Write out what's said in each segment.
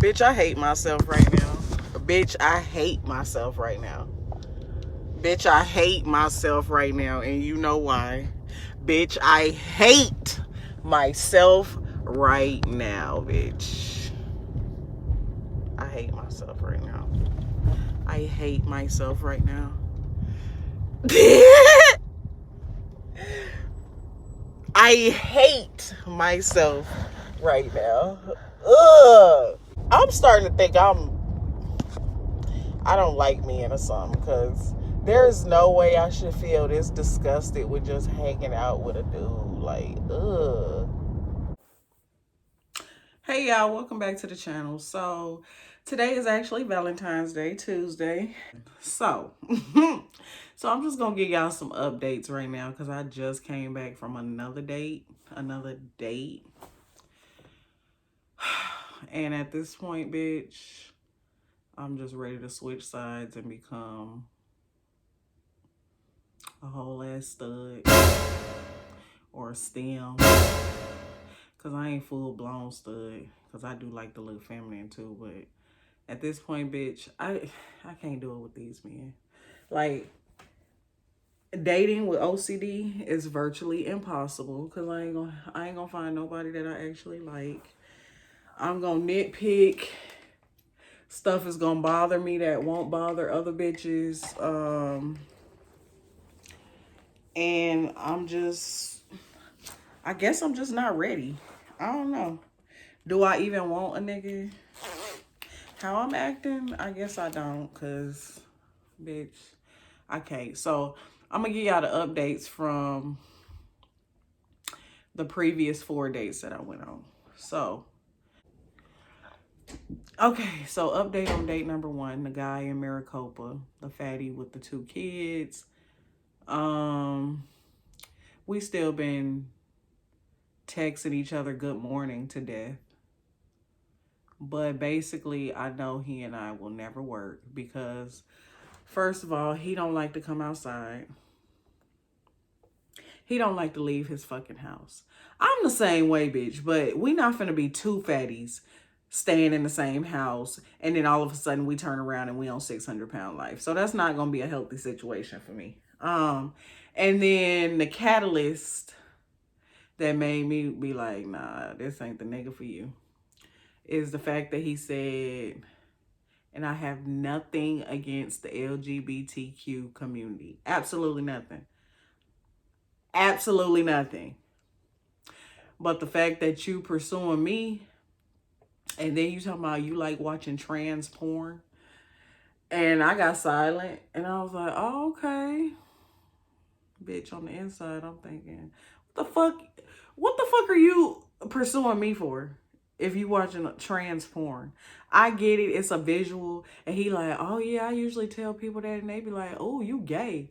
Bitch, I hate myself right now. Bitch, I hate myself right now. Bitch, I hate myself right now, and you know why. Bitch, I hate myself right now, bitch. I hate myself right now. I hate myself right now. I hate myself right now. Ugh. I'm starting to think I don't like men or something, because there's no way I should feel this disgusted with just hanging out with a dude. Like, ugh. Hey y'all, welcome back to the channel. So today is actually Valentine's Day, Tuesday. So I'm just gonna give y'all some updates right now, because I just came back from another date. And at this point, bitch, I'm just ready to switch sides and become a whole ass stud or a stem, because I ain't full blown stud, because I do like to look feminine too. But at this point, bitch, I can't do it with these men. Like, dating with OCD is virtually impossible, because I ain't gonna find nobody that I actually like. I'm gonna nitpick. Stuff is gonna bother me that won't bother other bitches. And I guess I'm just not ready. I don't know. Do I even want a nigga? How I'm acting, I guess I don't, because, bitch, I can't. So I'm gonna give y'all the updates from the previous 4 dates that I went on. So, okay, so update on date number 1, the guy in Maricopa, the fatty with the 2 kids. We still been texting each other good morning to death. But basically, I know he and I will never work, because first of all, he don't like to come outside. He don't like to leave his fucking house. I'm the same way, bitch, but we not finna be 2 fatties staying in the same house, and then all of a sudden we turn around and we on 600-pound life. So that's not gonna be a healthy situation for me. And then the catalyst that made me be like, nah, this ain't the nigga for you, is the fact that he said, and I have nothing against the LGBTQ community. Absolutely nothing. Absolutely nothing. But the fact that you pursuing me, and then you talking about you like watching trans porn, and I got silent, and I was like, oh, okay. Bitch, on the inside, I'm thinking, what the fuck are you pursuing me for? If you watching trans porn, I get it. It's a visual. And he like, oh yeah, I usually tell people that, and they be like, oh, you gay.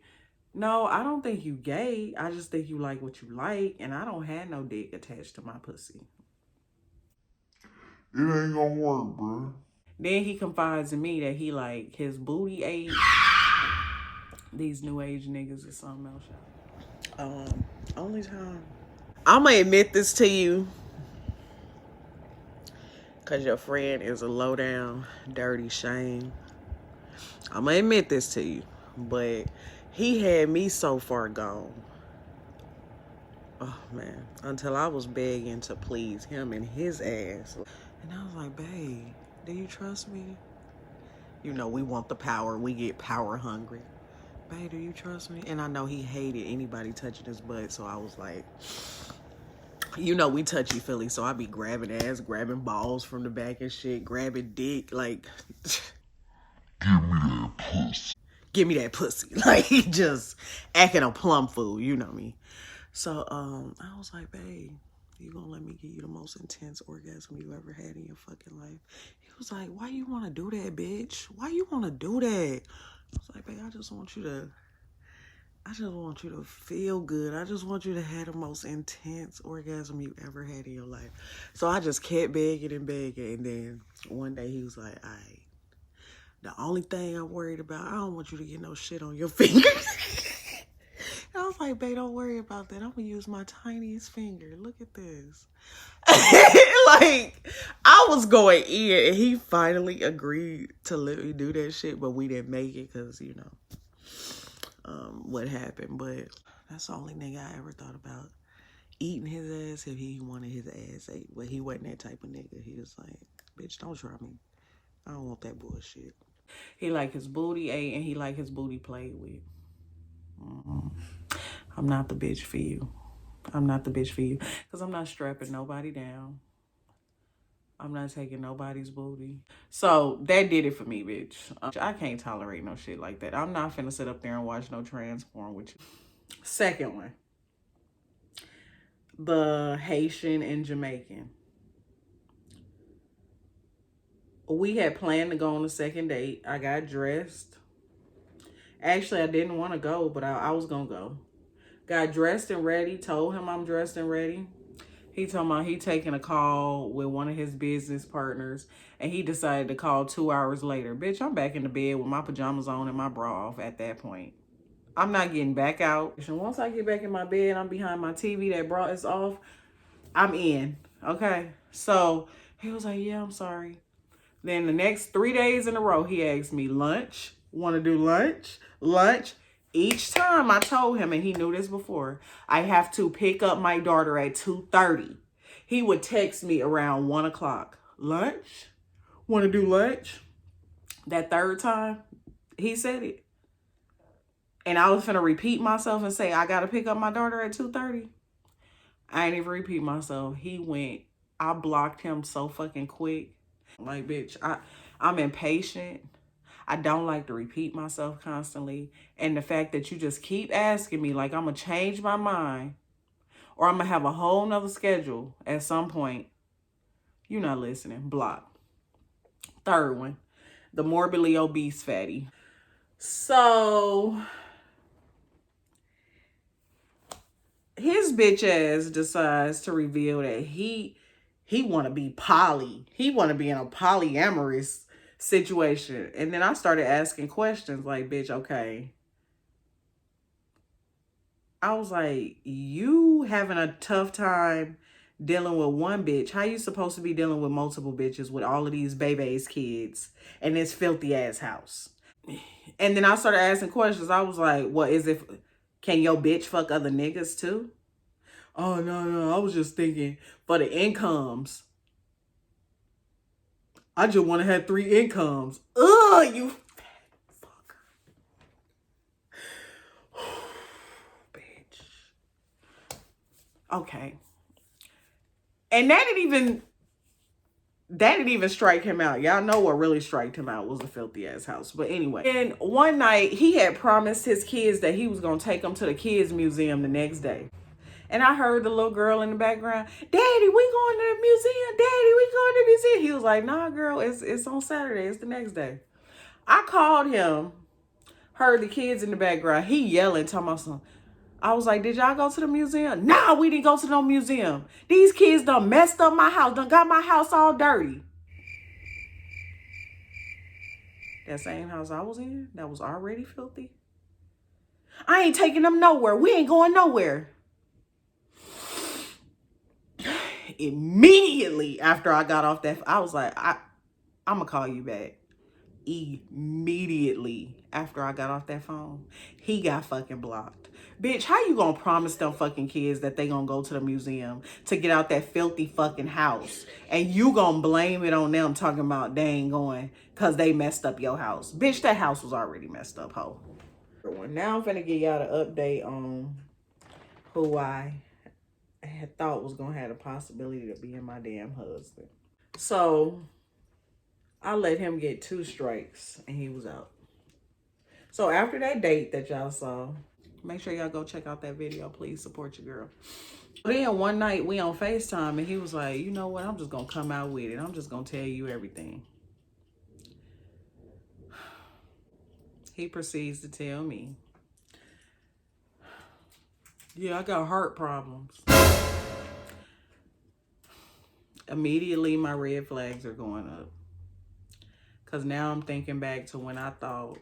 No, I don't think you gay. I just think you like what you like, and I don't have no dick attached to my pussy. It ain't gonna work, bro. Then he confides in me that he like his booty age. These new age niggas is something else. Only time. I'm gonna admit this to you, because your friend is a low down, dirty shame. I'm gonna admit this to you, but he had me so far gone. Oh man, until I was begging to please him and his ass. And I was like, babe, do you trust me? You know, we want the power. We get power hungry. Babe, do you trust me? And I know he hated anybody touching his butt, so I was like, you know, we touchy Philly, so I be grabbing ass, grabbing balls from the back and shit, grabbing dick, like, Give me that pussy. give me that pussy. Like, just acting a plum fool, you know me. So, I was like, babe, you gonna let me give you the most intense orgasm you ever had in your fucking life? He was like, why you wanna do that, bitch? Why you wanna do that? I was like, babe, I just want you to feel good. I just want you to have the most intense orgasm you ever had in your life. So I just kept begging and begging. And then one day he was like, all right, the only thing I'm worried about, I don't want you to get no shit on your fingers. And I was like, babe, don't worry about that. I'm gonna use my tiniest finger. Look at this. Like, I was going in, and he finally agreed to let me do that shit, but we didn't make it because, you know, what happened. But that's the only nigga I ever thought about eating his ass if he wanted his ass ate. But he wasn't that type of nigga. He was like, bitch, don't try me. I don't want that bullshit. He like his booty ate and he like his booty played with. I'm not the bitch for you. I'm not the bitch for you. Because I'm not strapping nobody down. I'm not taking nobody's booty. So that did it for me, bitch. I can't tolerate no shit like that. I'm not finna sit up there and watch no trans porn with you. Second one. The Haitian and Jamaican. We had planned to go on the second date. I got dressed. Actually, I didn't want to go, but I was going to go. Got dressed and ready. Told him I'm dressed and ready. He told me he taking a call with one of his business partners, and he decided to call 2 hours later. Bitch, I'm back in the bed with my pajamas on and my bra off at that point. I'm not getting back out. And once I get back in my bed, I'm behind my TV, that bra is off, I'm in. Okay? So he was like, yeah, I'm sorry. Then the next 3 days in a row, he asked me, lunch? Want to do lunch? Lunch? Each time I told him, and he knew this before, I have to pick up my daughter at 2:30. He would text me around 1 o'clock. Lunch? Want to do lunch? That third time, he said it. And I was finna repeat myself and say, I got to pick up my daughter at 2:30. I ain't even repeat myself. He went, I blocked him so fucking quick. Like, bitch, I'm impatient. I don't like to repeat myself constantly. And the fact that you just keep asking me, like I'm going to change my mind or I'm going to have a whole nother schedule at some point, you're not listening. Block. Third one, the morbidly obese fatty. So his bitch ass decides to reveal that he want to be poly. He want to be in a polyamorous situation. And then I started asking questions like, bitch, okay. I was like, you having a tough time dealing with one bitch. How you supposed to be dealing with multiple bitches with all of these baby's kids and this filthy ass house? And then I started asking questions. I was like, what is it? Can your bitch fuck other niggas too? Oh, no. I was just thinking for the incomes. I just want to have 3 incomes. Ugh, you fat fucker. Bitch. Okay. And that didn't even strike him out. Y'all know what really striked him out was a filthy ass house. But anyway. And one night he had promised his kids that he was going to take them to the kids museum the next day. And I heard the little girl in the background, Daddy, we going to the museum. Daddy, we going to the museum. He was like, nah, girl, it's on Saturday. It's the next day. I called him, heard the kids in the background. He yelling, talking about something. I was like, did y'all go to the museum? Nah, we didn't go to no museum. These kids done messed up my house, done got my house all dirty. That same house I was in, that was already filthy. I ain't taking them nowhere. We ain't going nowhere. Immediately after I got off that, I was like, I'm going to call you back. Immediately after I got off that phone, he got fucking blocked. Bitch, how you gonna promise them fucking kids that they gonna go to the museum to get out that filthy fucking house and you gonna blame it on them talking about they ain't going because they messed up your house? Bitch, that house was already messed up, ho. Now I'm finna give y'all the update on who I had thought was gonna have the possibility to be my damn husband. So I let him get 2 strikes and he was out. So after that date that y'all saw, make sure y'all go check out that video. Please support your girl. Then one night we on FaceTime and he was like, you know what? I'm just going to come out with it. I'm just going to tell you everything. He proceeds to tell me, yeah, I got heart problems. Immediately my red flags are going up. Because now I'm thinking back to when I thought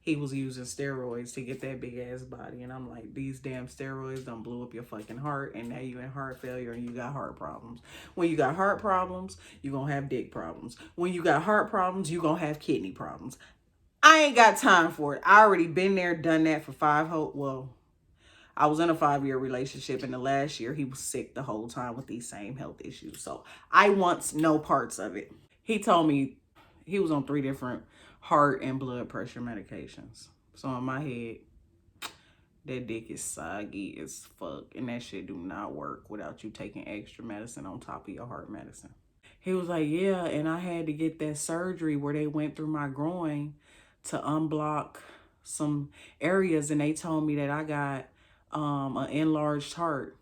he was using steroids to get that big ass body. And I'm like, these damn steroids done blew up your fucking heart, and now you in heart failure and you got heart problems. When you got heart problems, you gonna have dick problems. When you got heart problems, you gonna have kidney problems. I ain't got time for it. I already been there, done that for I was in a 5-year relationship, and the last year he was sick the whole time with these same health issues. So I want no parts of it. He told me he was on 3 different heart and blood pressure medications. So in my head, that dick is soggy as fuck, and that shit do not work without you taking extra medicine on top of your heart medicine. He was like, yeah, and I had to get that surgery where they went through my groin to unblock some areas, and they told me that I got an enlarged heart.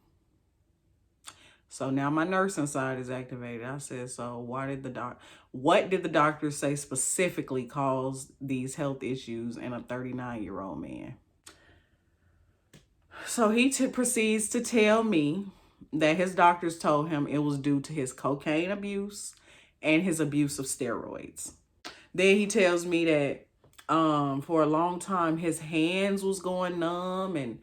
So now my nursing side is activated. I said, so what did the doctor say specifically caused these health issues in a 39-year-old man? So he proceeds to tell me that his doctors told him it was due to his cocaine abuse and his abuse of steroids. Then he tells me that for a long time his hands was going numb and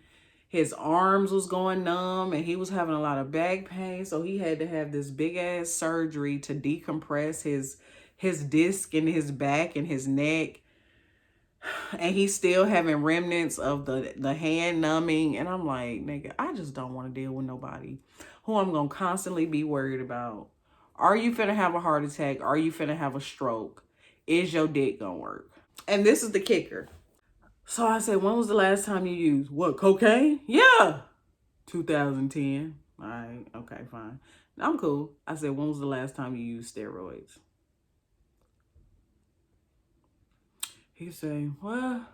his arms was going numb, and he was having a lot of back pain. So he had to have this big ass surgery to decompress his disc in his back and his neck. And he's still having remnants of the hand numbing. And I'm like, nigga, I just don't want to deal with nobody who I'm going to constantly be worried about. Are you finna have a heart attack? Are you finna have a stroke? Is your dick gonna work? And this is the kicker. So I said, when was the last time you used what, cocaine? Yeah. 2010. All right. Okay, fine. I'm cool. I said, when was the last time you used steroids? He said, well,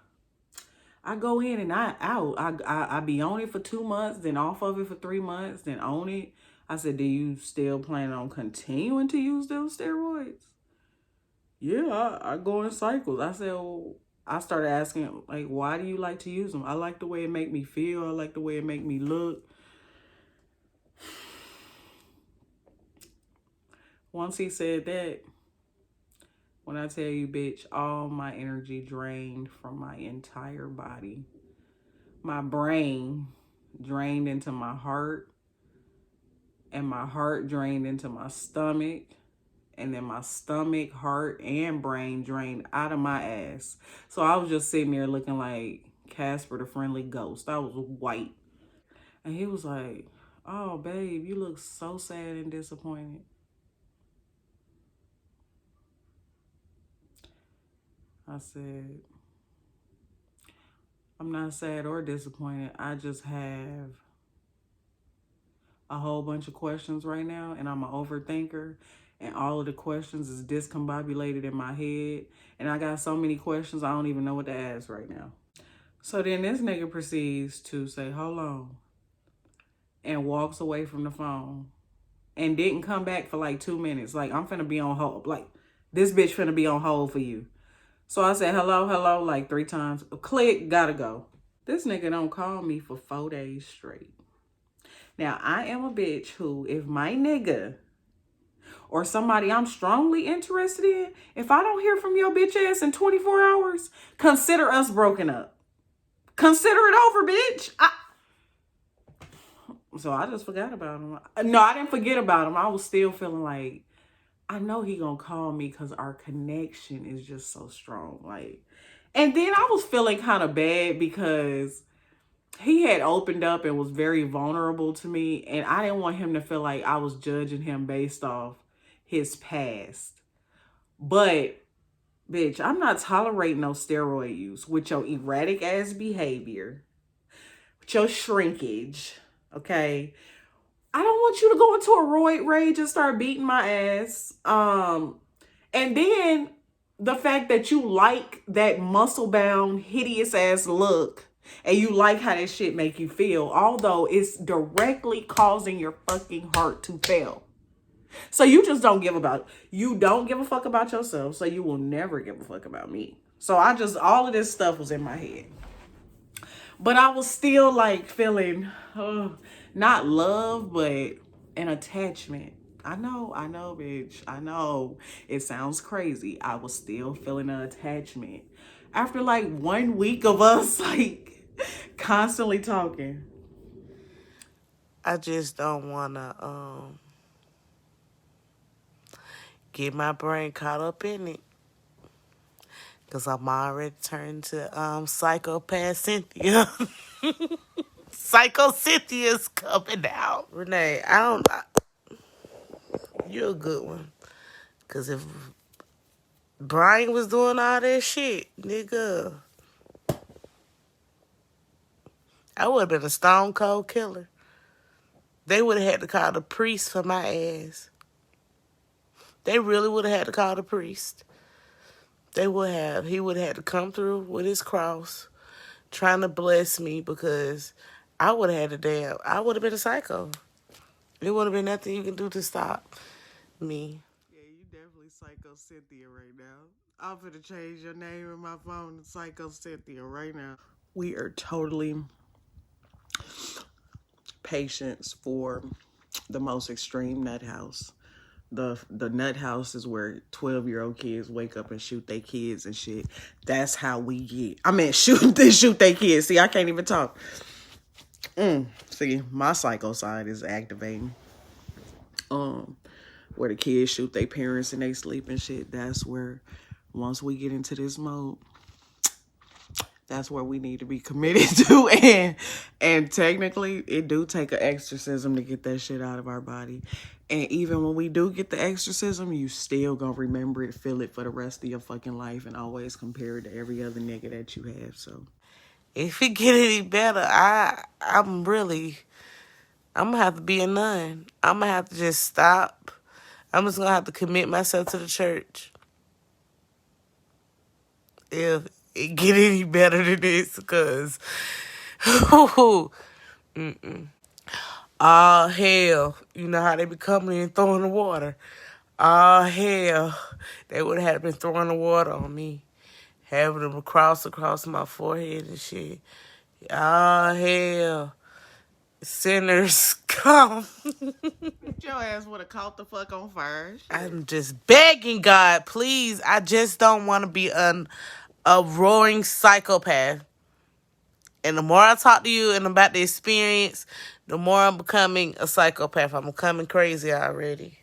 I go in and I out. I be on it for 2 months, then off of it for 3 months, then on it. I said, do you still plan on continuing to use those steroids? Yeah, I go in cycles. I said, well, I started asking, like, why do you like to use them? I like the way it make me feel. I like the way it make me look. Once he said that, when I tell you, bitch, all my energy drained from my entire body. My brain drained into my heart, and my heart drained into my stomach. And then my stomach, heart, and brain drained out of my ass. So I was just sitting there looking like Casper the Friendly Ghost. I was white. And he was like, oh, babe, you look so sad and disappointed. I said, I'm not sad or disappointed. I just have a whole bunch of questions right now, and I'm an overthinker. And all of the questions is discombobulated in my head. And I got so many questions, I don't even know what to ask right now. So then this nigga proceeds to say, hold on. And walks away from the phone. And didn't come back for like 2 minutes. Like, I'm finna be on hold. Like, this bitch finna be on hold for you. So I said, hello, like 3 times. Click, gotta go. This nigga don't call me for 4 days straight. Now, I am a bitch who, if my nigga or somebody I'm strongly interested in, if I don't hear from your bitch ass in 24 hours, consider us broken up. Consider it over, bitch. So I just forgot about him. No, I didn't forget about him. I was still feeling like, I know he gonna call me because our connection is just so strong. Like, and then I was feeling kind of bad because he had opened up and was very vulnerable to me. And I didn't want him to feel like I was judging him based off his past. But, bitch, I'm not tolerating no steroid use with your erratic ass behavior, with your shrinkage, okay? I don't want you to go into a roid rage and start beating my ass. And then the fact that you like that muscle-bound, hideous-ass look, and you like how that shit make you feel, although it's directly causing your fucking heart to fail. So you just don't give you don't give a fuck about yourself, so you will never give a fuck about me. So all of this stuff was in my head. But I was still like feeling, not love, but an attachment. I know, bitch. I know it sounds crazy. I was still feeling an attachment. After like 1 week of us like constantly talking. I just don't want to get my brain caught up in it. Because I'm already turned to psychopath Cynthia. Psycho Cynthia's coming out. Renee, you're a good one. Because if Brian was doing all that shit, nigga, I would have been a stone cold killer. They would have had to call the priest for my ass. They really would have had to call the priest. They would have. He would have had to come through with his cross, trying to bless me because I would have I would have been a psycho. There would have been nothing you can do to stop me. Yeah, you definitely Psycho Cynthia right now. I'm gonna change your name in my phone to Psycho Cynthia right now. We are totally patients for the most extreme nut house. The nut house is where 12-year-old kids wake up and shoot their kids and shit. That's how we get. I mean, shoot their kids. See, I can't even talk. See, my psycho side is activating. Where the kids shoot their parents and they sleep and shit. That's where, once we get into this mode, that's where we need to be committed to. And technically, it do take an exorcism to get that shit out of our body. And even when we do get the exorcism, you still gonna remember it, feel it for the rest of your fucking life, and always compare it to every other nigga that you have. So If it get any better, I'm gonna have to be a nun. I'm gonna have to just stop. I'm just gonna have to commit myself to the church. If it get any better than this, because all hell, you know how they be coming and throwing the water. All hell, they would have been throwing the water on me, having them across my forehead and shit. All hell, sinners come. your ass would have caught the fuck on fire. Shit. I'm just begging God, please. I just don't want to be a roaring psychopath. And the more I talk to you and about the experience, the more I'm becoming a psychopath. I'm becoming crazy already.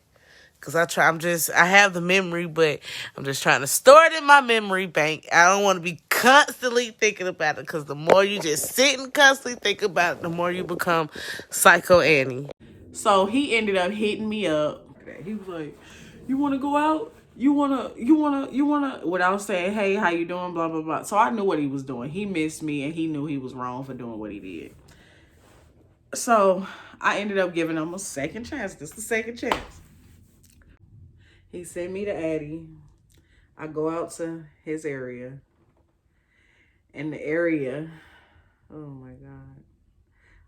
Because I have the memory, but I'm just trying to store it in my memory bank. I don't want to be constantly thinking about it. Because the more you just sit and constantly think about it, the more you become Psycho Annie. So he ended up hitting me up. He was like, "You want to go out? You wanna?" Without saying, "Hey, how you doing?" Blah blah blah. So I knew what he was doing. He missed me, and he knew he was wrong for doing what he did. So I ended up giving him a second chance. This is the second chance. He sent me to Addie. I go out to his area. And the area, oh my God,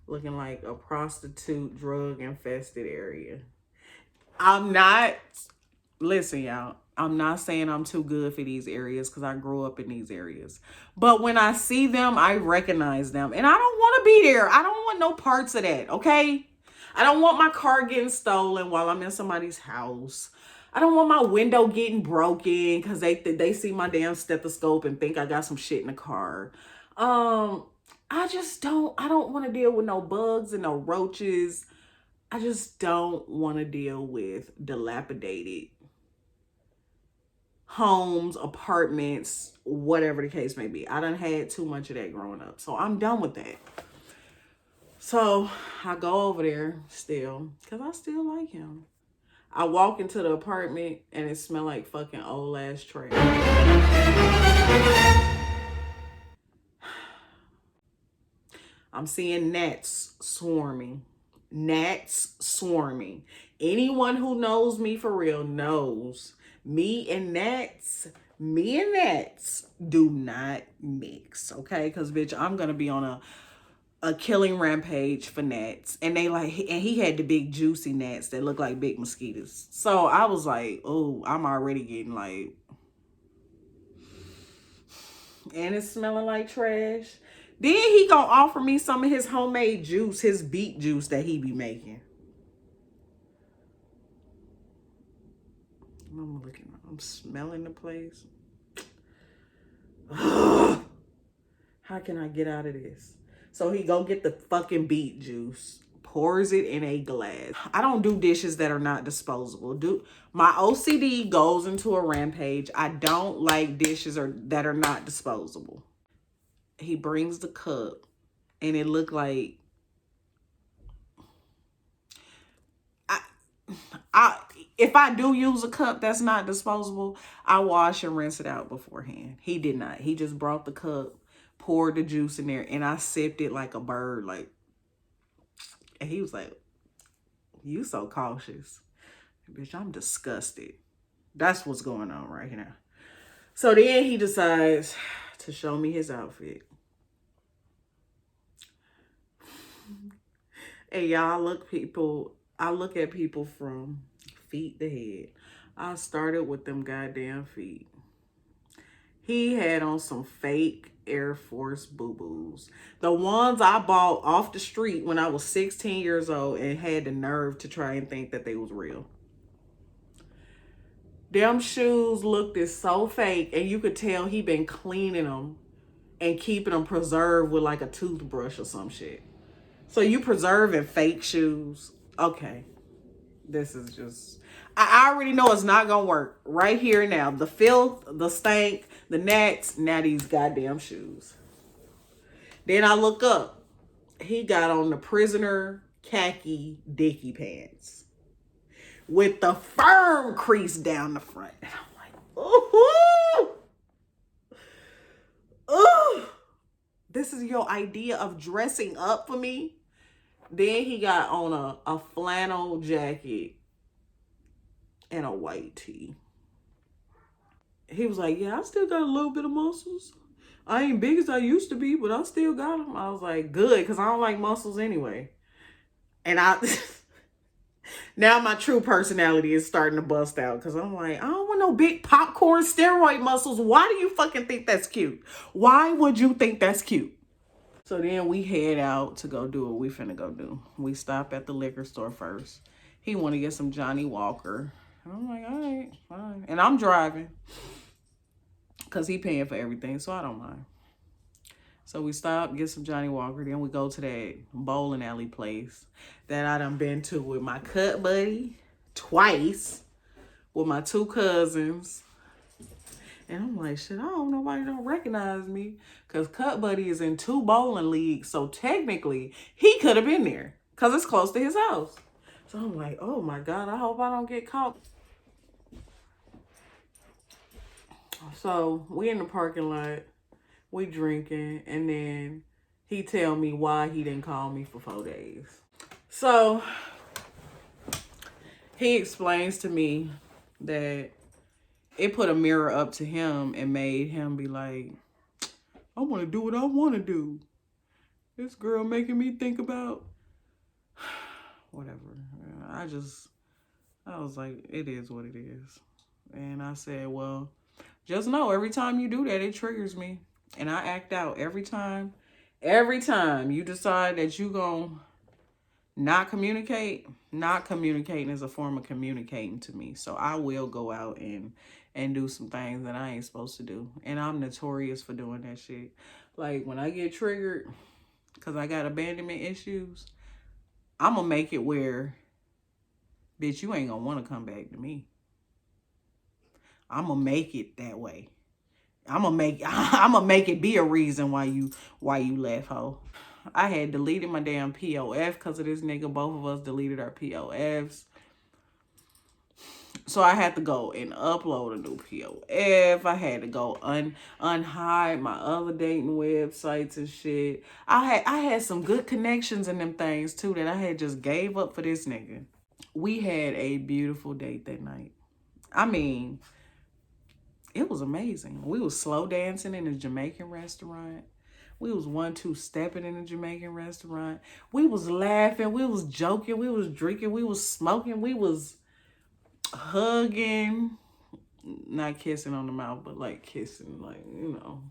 looking like a prostitute, drug infested area. Listen, y'all, I'm not saying I'm too good for these areas because I grew up in these areas. But when I see them, I recognize them. And I don't want to be there. I don't want no parts of that, okay? I don't want my car getting stolen while I'm in somebody's house. I don't want my window getting broken because they see my damn stethoscope and think I got some shit in the car. I don't want to deal with no bugs and no roaches. I just don't want to deal with dilapidated homes, apartments, whatever the case may be. I done had too much of that growing up. So I'm done with that. So I go over there still because I still like him. I walk into the apartment and it smelled like fucking old ass trash. I'm seeing gnats swarming. Gnats swarming. Anyone who knows me for real knows me and gnats do not mix, okay? Because, bitch, I'm going to be on a killing rampage for gnats. And he had the big juicy gnats that look like big mosquitoes. So I was like, oh, I'm already getting like, and it's smelling like trash. Then he gonna offer me some of his homemade juice, his beet juice that he be making. I'm smelling the place. How can I get out of this? So he go get the fucking beet juice, pours it in a glass. I don't do dishes that are not disposable. My OCD goes into a rampage. I don't like dishes that are not disposable. He brings the cup, and it looked like I if I do use a cup that's not disposable, I wash and rinse it out beforehand. He did not. He just brought the cup, poured the juice in there, and I sipped it like a bird. And he was like, "You so cautious." Bitch, I'm disgusted. That's what's going on right now. So then he decides to show me his outfit. And y'all, I look at people from feet to head. I started with them goddamn feet. He had on some fake Air Force boo-boos. The ones I bought off the street when I was 16 years old and had the nerve to try and think that they was real. Them shoes looked so fake, and you could tell he been cleaning them and keeping them preserved with like a toothbrush or some shit. So you preserving fake shoes. Okay. This is just, I already know it's not gonna work right here and now. The filth, the stank, the gnats, now these goddamn shoes. Then I look up. He got on the prisoner khaki dicky pants with the firm crease down the front. And I'm like, ooh, ooh. This is your idea of dressing up for me? Then he got on a flannel jacket and a white tee. He was like, yeah, I still got a little bit of muscles. I ain't big as I used to be, but I still got them. I was like, good, because I don't like muscles anyway. And now my true personality is starting to bust out, because I'm like, I don't want no big popcorn steroid muscles. Why do you fucking think that's cute? Why would you think that's cute? So then we head out to go do what we finna go do. We stop at the liquor store first. He want to get some Johnny Walker. And I'm like, all right, fine. And I'm driving because he paying for everything, so I don't mind. So we stop, get some Johnny Walker. Then we go to that bowling alley place that I done been to with my cut buddy twice, with my two cousins. And I'm like, shit, I don't know why you don't recognize me. Because Cut Buddy is in 2 bowling leagues. So technically, he could have been there. Because it's close to his house. So I'm like, oh my God, I hope I don't get caught. So we in the parking lot. We drinking. And then he tell me why he didn't call me for 4 days. So he explains to me that it put a mirror up to him and made him be like, I want to do what I want to do. This girl making me think about whatever. I was like, it is what it is. And I said, well, just know every time you do that, it triggers me. And I act out every time. Every time you decide that you gonna not communicating is a form of communicating to me. So I will go out and do some things that I ain't supposed to do. And I'm notorious for doing that shit. Like when I get triggered because I got abandonment issues, I'm gonna make it where, bitch, you ain't gonna want to come back to me. I'm gonna make it that way. I'm gonna make it be a reason why you left, ho. I had deleted my damn POF because of this nigga. Both of us deleted our POFs. So I had to go and upload a new POF. I had to go unhide my other dating websites and shit. I had some good connections in them things too that I had just gave up for this nigga. We had a beautiful date that night. I mean, it was amazing. We was slow dancing in a Jamaican restaurant. We was 1-2 stepping in a Jamaican restaurant. We was laughing. We was joking. We was drinking. We was smoking. We was hugging. Not kissing on the mouth, but like kissing, like, you know.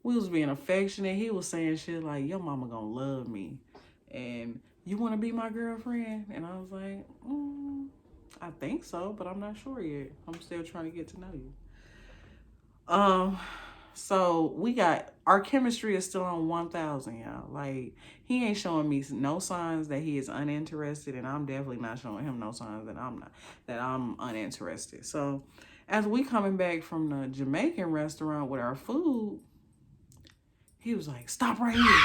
We was being affectionate. He was saying shit like, your mama gonna love me. And you want to be my girlfriend? And I was like, I think so, but I'm not sure yet. I'm still trying to get to know you. So we got, our chemistry is still on 1,000, y'all. Like, he ain't showing me no signs that he is uninterested, and I'm definitely not showing him no signs that I'm uninterested. So as we coming back from the Jamaican restaurant with our food, he was like, stop right here.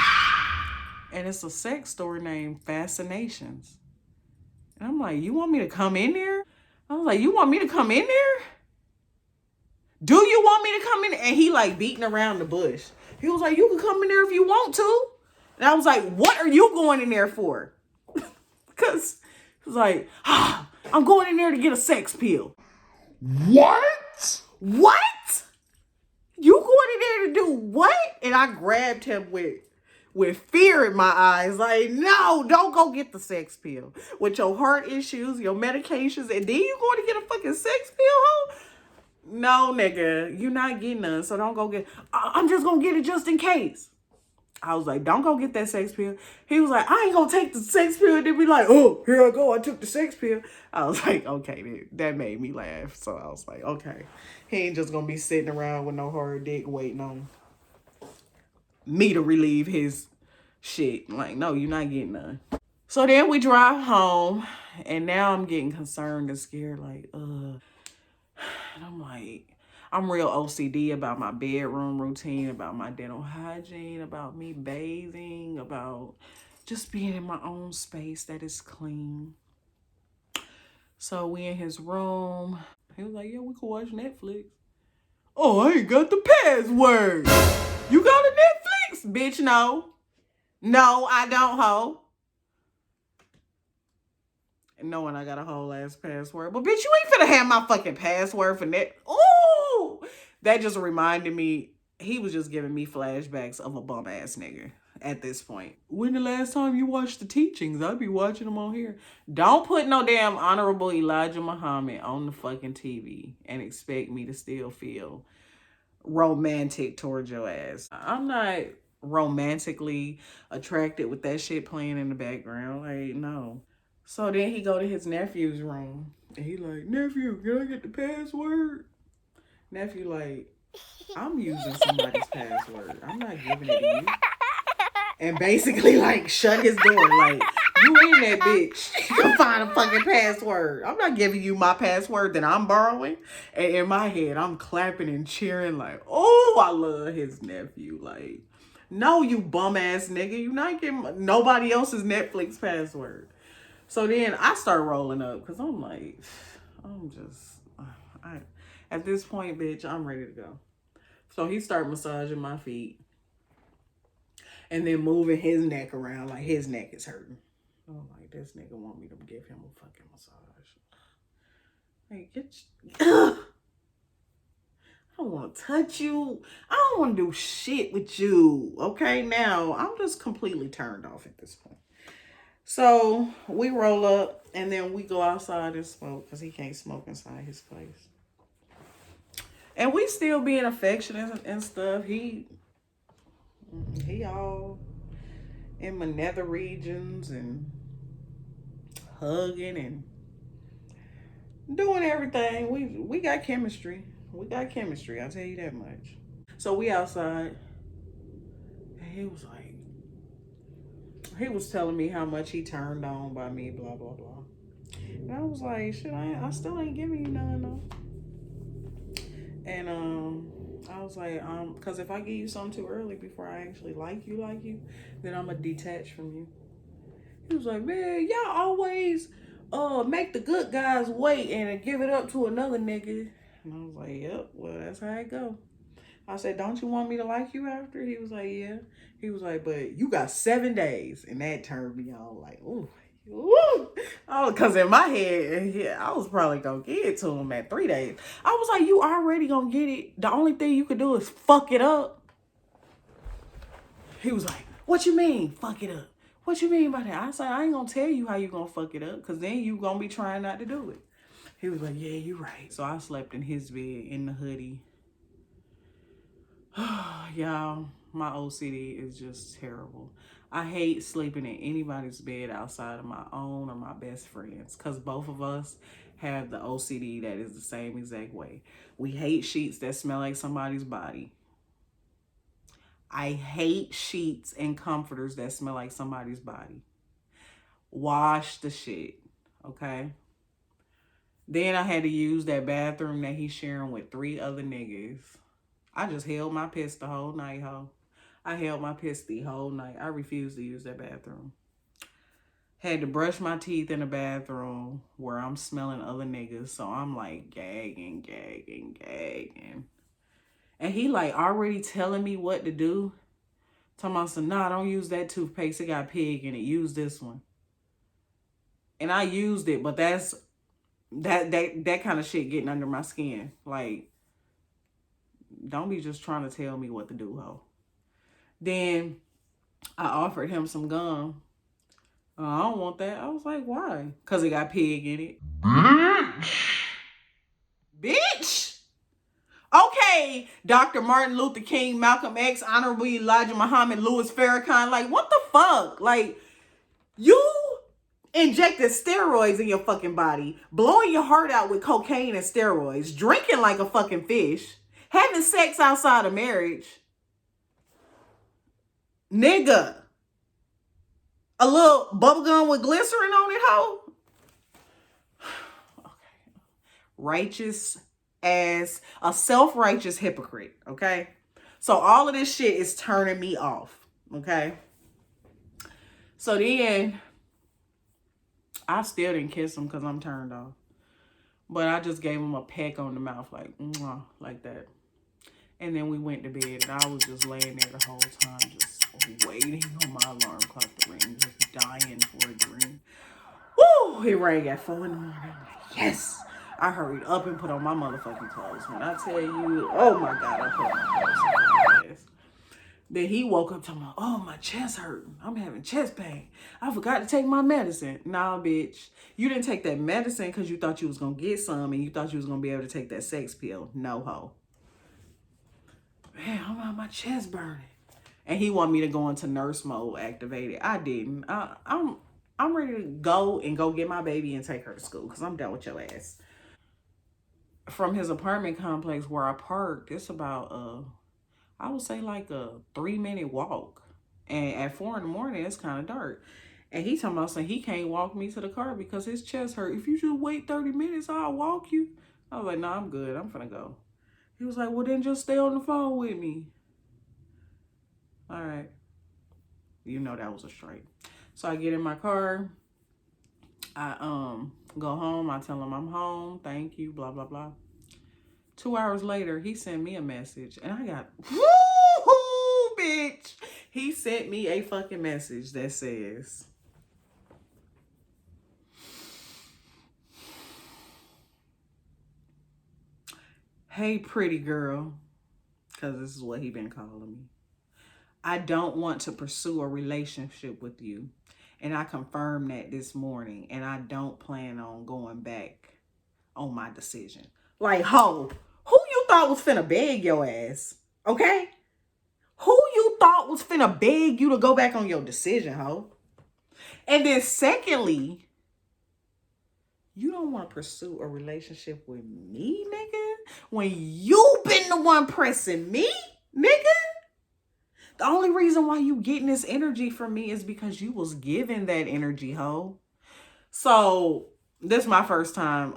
And it's a sex store named Fascinations. And I'm like, you want me to come in there? I was like, you want me to come in there? Do you want me to come in? And he like beating around the bush. He was like, you can come in there if you want to. And I was like, what are you going in there for? Because he was like, I'm going in there to get a sex pill. What? What? You going in there to do what? And I grabbed him with fear in my eyes. Like, no, don't go get the sex pill. With your heart issues, your medications, and then you going to get a fucking sex pill, ho? No, nigga, you're not getting none, so don't go get. I'm just gonna get it just in case. I was like, don't go get that sex pill. He was like, I ain't gonna take the sex pill. And then be like, oh, here I go, I took the sex pill. I was like, okay, dude. That made me laugh. So I was like, okay, he ain't just gonna be sitting around with no hard dick waiting on me to relieve his shit. Like, no, you're not getting none. So then we drive home, and now I'm getting concerned and scared, like, And I'm like, I'm real OCD about my bedroom routine, about my dental hygiene, about me bathing, about just being in my own space that is clean. So we in his room. He was like, yeah, we can watch Netflix. Oh, I ain't got the password. You got a Netflix? Bitch, no. No, I don't, ho. Knowing I got a whole ass password. But bitch, you ain't finna have my fucking password for net. Ooh! That just reminded me, he was just giving me flashbacks of a bum ass nigga at this point. When the last time you watched The Teachings? I'd be watching them on here. Don't put no damn Honorable Elijah Muhammad on the fucking TV and expect me to still feel romantic towards your ass. I'm not romantically attracted with that shit playing in the background. Like, no. So then he go to his nephew's room. And he like, nephew, can I get the password? Nephew like, I'm using somebody's password. I'm not giving it to you. And basically like shut his door. Like, you in that bitch. You can find a fucking password. I'm not giving you my password that I'm borrowing. And in my head, I'm clapping and cheering like, oh, I love his nephew. Like, no, you bum ass nigga. You not getting nobody else's Netflix password. So then I start rolling up because I'm like, at this point, bitch, I'm ready to go. So he start massaging my feet and then moving his neck around like his neck is hurting. I'm like, this nigga want me to give him a fucking massage. Like, I don't want to touch you. I don't want to do shit with you. Okay, now I'm just completely turned off at this point. So we roll up and then we go outside and smoke because he can't smoke inside his place. And we still being affectionate and stuff. He all in my nether regions and hugging and doing everything. We got chemistry. We got chemistry, I'll tell you that much. So we outside and he was telling me how much he turned on by me, blah, blah, blah. And I was like, shit, I still ain't giving you none, though. And I was like, because if I give you something too early before I actually like you, then I'm going to detach from you. He was like, man, y'all always make the good guys wait and give it up to another nigga. And I was like, yep, well, that's how it go. I said, don't you want me to like you after? He was like, yeah. He was like, but you got 7 days. And that turned me on like, ooh. Ooh. Oh, because in my head, yeah, I was probably going to get it to him at 3 days. I was like, you already going to get it. The only thing you could do is fuck it up. He was like, what you mean, fuck it up? What you mean by that? I said, I ain't going to tell you how you going to fuck it up because then you going to be trying not to do it. He was like, yeah, you're right. So I slept in his bed in the hoodie. Y'all, my OCD is just terrible. I hate sleeping in anybody's bed outside of my own or my best friends because both of us have the OCD that is the same exact way. We hate sheets that smell like somebody's body. I hate sheets and comforters that smell like somebody's body. Wash the shit, okay? Then I had to use that bathroom that he's sharing with 3 other niggas. I just held my piss the whole night, ho. I held my piss the whole night. I refused to use that bathroom. Had to brush my teeth in the bathroom where I'm smelling other niggas. So I'm like gagging. And he like already telling me what to do. Talking about some, nah, don't use that toothpaste. It got pig in it. Use this one. And I used it, but that's that kind of shit getting under my skin. Like, don't be just trying to tell me what to do, ho. Then I offered him some gum. I don't want that. I was like, why? Because it got pig in it. Bitch! Okay, Dr. Martin Luther King, Malcolm X, Honorable Elijah Muhammad, Louis Farrakhan. Like, what the fuck? Like, you injected steroids in your fucking body, blowing your heart out with cocaine and steroids, drinking like a fucking fish, having sex outside of marriage. Nigga. A little bubblegum with glycerin on it, ho? Okay. Righteous as a self-righteous hypocrite, okay? So all of this shit is turning me off, okay? So then I still didn't kiss him because I'm turned off. But I just gave him a peck on the mouth, like, mwah, like that. And then we went to bed, and I was just laying there the whole time, just waiting on my alarm clock to ring, just dying for a dream. Woo! It rang at 4 in the morning. I'm like, yes! I hurried up and put on my motherfucking clothes. When I tell you, oh my God, I put on my clothes. Then he woke up talking about, oh, my chest hurting. I'm having chest pain. I forgot to take my medicine. Nah, bitch. You didn't take that medicine because you thought you was going to get some and you thought you was going to be able to take that sex pill. No, ho. Man, I'm out my chest burning. And he wanted me to go into nurse mode activated. I didn't. I'm ready to go get my baby and take her to school because I'm done with your ass. From his apartment complex where I parked, it's about I would say like a 3-minute walk. And at 4 in the morning, it's kind of dark. And he talking about saying he can't walk me to the car because his chest hurt. If you just wait 30 minutes, I'll walk you. I was like, nah, I'm good. I'm finna go. He was like, well, then just stay on the phone with me. All right. You know that was a straight. So I get in my car. I go home. I tell him I'm home. Thank you. Blah, blah, blah. 2 hours later, he sent me a message. And I got, woo, bitch. He sent me a fucking message that says, hey, pretty girl. Because this is what he been calling me. I don't want to pursue a relationship with you. And I confirmed that this morning. And I don't plan on going back on my decision. Like, ho, who you thought was finna beg your ass? Okay? Who you thought was finna beg you to go back on your decision, ho? And then secondly, you don't want to pursue a relationship with me, nigga? When you been the one pressing me, nigga? The only reason why you getting this energy from me is because you was given that energy, ho. So this is my first time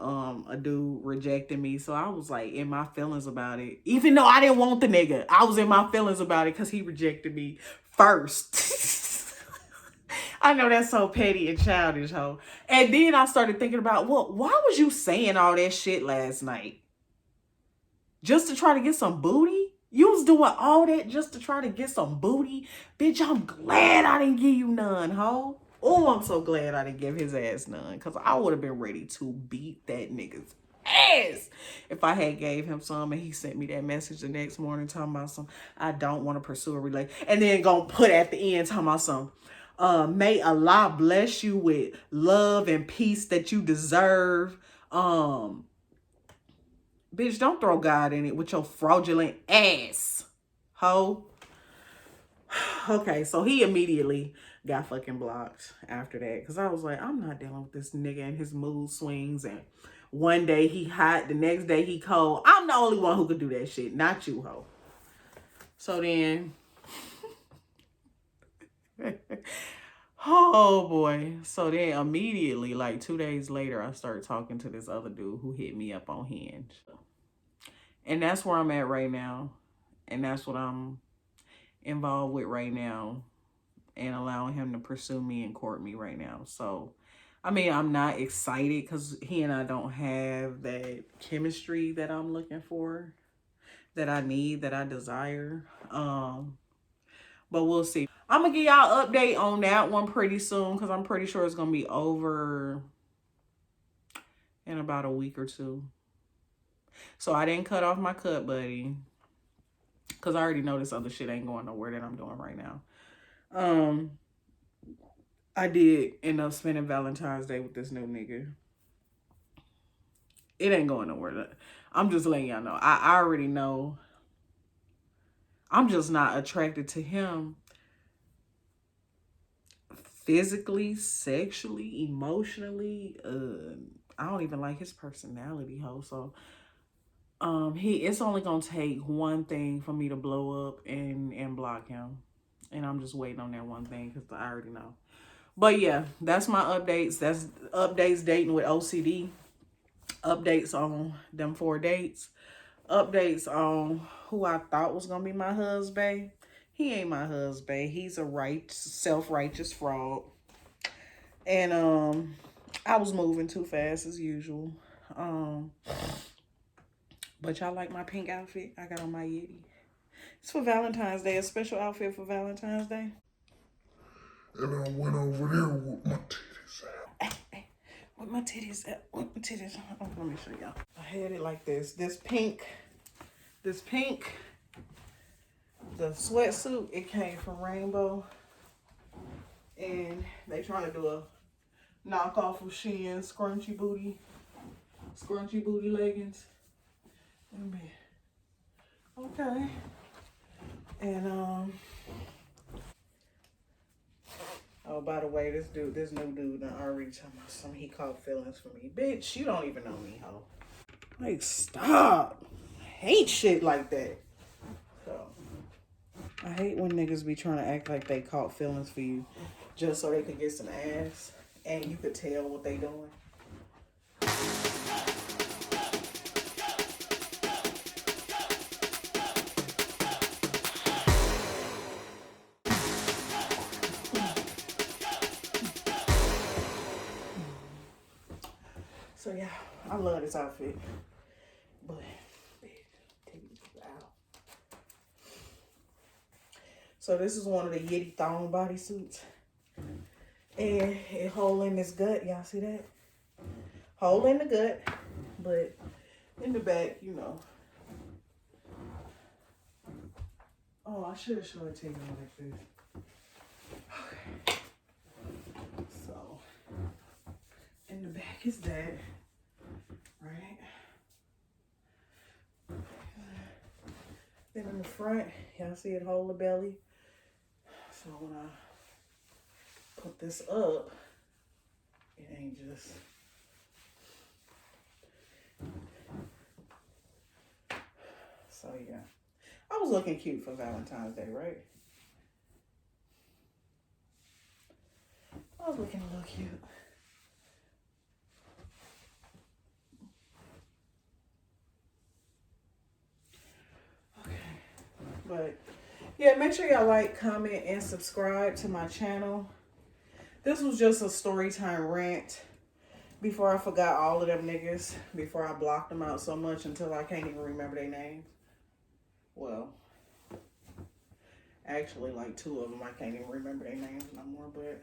a dude rejecting me. So I was like in my feelings about it. Even though I didn't want the nigga, I was in my feelings about it because he rejected me first. I know that's so petty and childish, ho. And then I started thinking about, well, why was you saying all that shit last night? Just to try to get some booty? You was doing all that just to try to get some booty? Bitch, I'm glad I didn't give you none, ho. Oh, I'm so glad I didn't give his ass none. Because I would have been ready to beat that nigga's ass if I had gave him some and he sent me that message the next morning talking about some, I don't want to pursue a relationship. And then gonna put at the end talking about some, may Allah bless you with love and peace that you deserve. Bitch, don't throw God in it with your fraudulent ass, ho. Okay, so he immediately got fucking blocked after that. Because I was like, I'm not dealing with this nigga and his mood swings. And one day he hot, the next day he cold. I'm the only one who could do that shit, not you, ho. So then Oh boy. So then immediately, like 2 days later, I started talking to this other dude who hit me up on Hinge. And that's where I'm at right now. And that's what I'm involved with right now. And allowing him to pursue me and court me right now. So, I mean, I'm not excited because he and I don't have that chemistry that I'm looking for, that I need, that I desire. But we'll see. I'm gonna give y'all an update on that one pretty soon because I'm pretty sure it's gonna be over in about a week or two. So I didn't cut off my cut buddy because I already know this other shit ain't going nowhere that I'm doing right now. I did end up spending Valentine's Day with this new nigga. It ain't going nowhere. I'm just letting y'all know. I already know. I'm just not attracted to him physically, sexually, emotionally. I don't even like his personality, ho. So it's only gonna take one thing for me to blow up and block him. And I'm just waiting on that one thing because I already know. But yeah, that's my updates. That's updates dating with OCD. Updates on them 4 dates. Updates on who I thought was gonna be my husband. He ain't my husband. He's a self-righteous fraud. And I was moving too fast as usual. But y'all like my pink outfit I got on my Yeti? It's for Valentine's Day, a special outfit for Valentine's Day. And I went over there with my titties out. Hey, with my titties at? With my titties? Oh, let me show y'all. I had it like this. This pink, the sweatsuit, it came from Rainbow. And they trying to do a knockoff of Shein scrunchy booty leggings. Okay. And oh, by the way, this new dude done already told me something. He caught feelings for me. Bitch, you don't even know me, ho. Like, stop. I hate shit like that. So, I hate when niggas be trying to act like they caught feelings for you just so they could get some ass and you could tell what they doing. So yeah, I love this outfit. But out. So this is one of the Yeti thong bodysuits. And it hole in this gut. Y'all see that? Hole in the gut. But in the back, you know. Oh, I should have showed it to you like this. Okay. So in the back is that. Right? Then in the front, y'all see it hold the belly. So when I put this up, it ain't just. So yeah, I was looking cute for Valentine's Day, right? I was looking a little cute. But yeah, make sure y'all like, comment, and subscribe to my channel. This was just a story time rant before I forgot all of them niggas, before I blocked them out so much until I can't even remember their names. Well, actually like 2 of them I can't even remember their names no more, but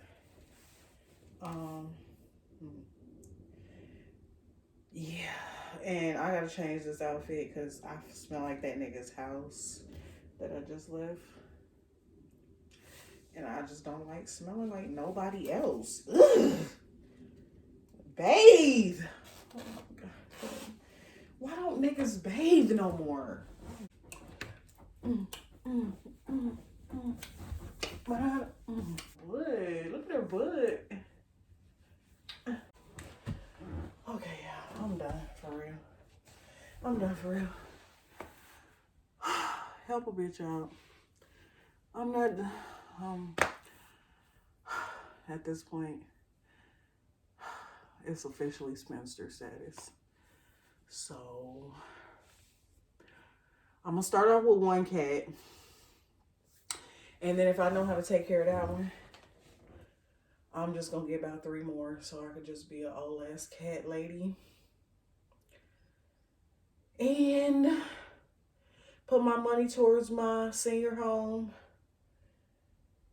yeah. And I gotta change this outfit because I smell like that nigga's house that I just left. And I just don't like smelling like nobody else. Ugh. Bathe. Oh my God. Why don't niggas bathe no more? Butt. Look at her butt. Okay, yeah, I'm done for real. I'm done for real. Help a bitch out. I'm not. at this point, it's officially spinster status. So I'm gonna start off with one cat, and then if I know how to take care of that one, I'm just gonna get about 3 more so I could just be an old ass cat lady and put my money towards my senior home,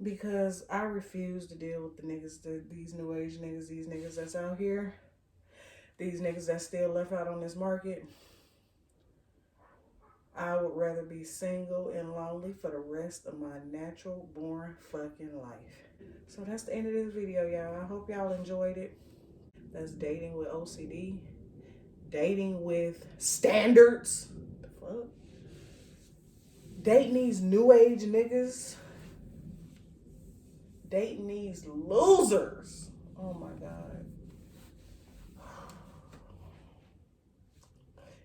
because I refuse to deal with the niggas, these new age niggas, these niggas that's out here, these niggas that's still left out on this market. I would rather be single and lonely for the rest of my natural born fucking life. So that's the end of this video, y'all. I hope y'all enjoyed it. That's dating with OCD. Dating with standards. The fuck? Dating these new age niggas. Dating these losers. Oh my God.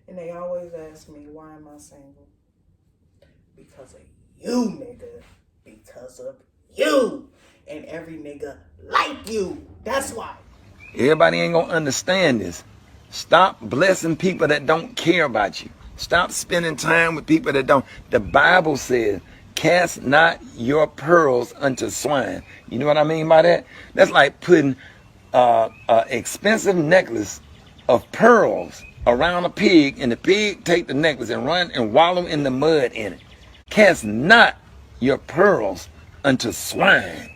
And they always ask me, why am I single? Because of you, nigga. Because of you. And every nigga like you. That's why. Everybody ain't gonna understand this. Stop blessing people that don't care about you. Stop spending time with people that don't. The Bible says, cast not your pearls unto swine. You know what I mean by that? That's like putting an expensive necklace of pearls around a pig, and the pig take the necklace and run and wallow in the mud in it. Cast not your pearls unto swine.